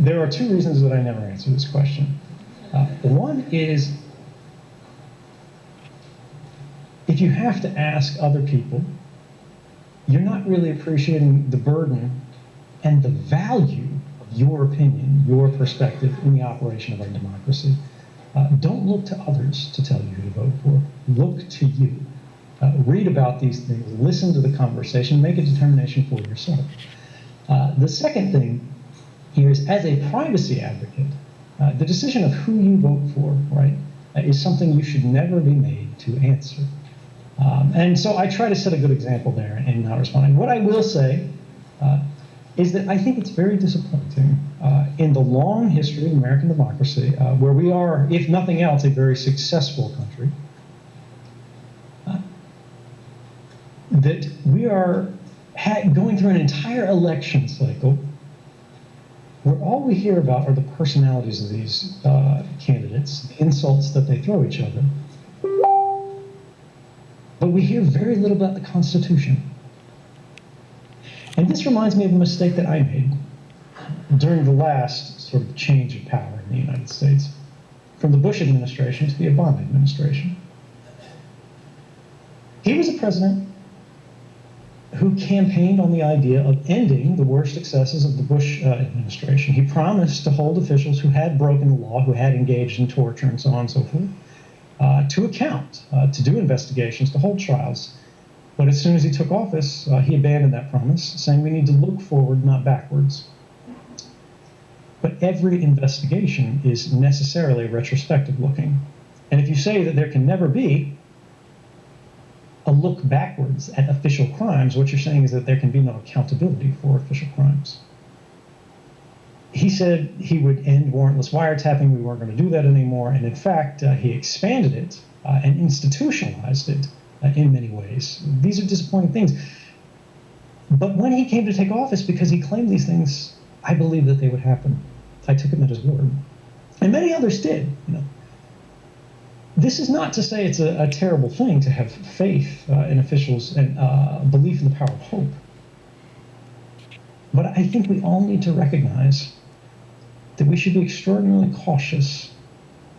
there are two reasons that I never answer this question. One is, if you have to ask other people, you're not really appreciating the burden and the value of your opinion, your perspective in the operation of our democracy. Don't look to others to tell you who to vote for. Look to you. Read about these things, listen to the conversation, make a determination for yourself. The second thing here is, as a privacy advocate, the decision of who you vote for, right, is something you should never be made to answer. And so I try to set a good example there in not responding. What I will say is that I think it's very disappointing in the long history of American democracy, where we are, if nothing else, a very successful country, that we are going through an entire election cycle where all we hear about are the personalities of these candidates, the insults that they throw each other. But we hear very little about the Constitution. And this reminds me of a mistake that I made during the last sort of change of power in the United States, from the Bush administration to the Obama administration. He was a president who campaigned on the idea of ending the worst excesses of the Bush administration. He promised to hold officials who had broken the law, who had engaged in torture and so on and so forth, to account, to do investigations, to hold trials. But as soon as he took office, he abandoned that promise, saying we need to look forward, not backwards. But every investigation is necessarily retrospective looking. And if you say that there can never be a look backwards at official crimes, what you're saying is that there can be no accountability for official crimes. He said he would end warrantless wiretapping. We weren't going to do that anymore. And in fact, he expanded it and institutionalized it in many ways. These are disappointing things. But when he came to take office, because he claimed these things, I believed that they would happen. I took him at his word. And many others did. This is not to say it's a terrible thing to have faith in officials and belief in the power of hope. But I think we all need to recognize that we should be extraordinarily cautious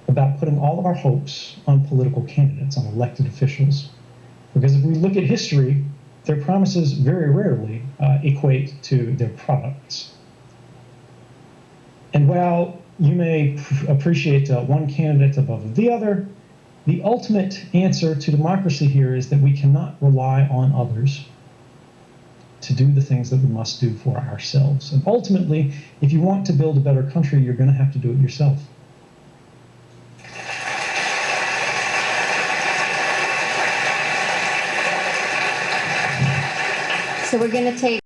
about putting all of our hopes on political candidates, on elected officials. Because if we look at history, their promises very rarely equate to their products. And while you may appreciate one candidate above the other, the ultimate answer to democracy here is that we cannot rely on others to do the things that we must do for ourselves. And ultimately, if you want to build a better country, you're going to have to do it yourself. So we're going to take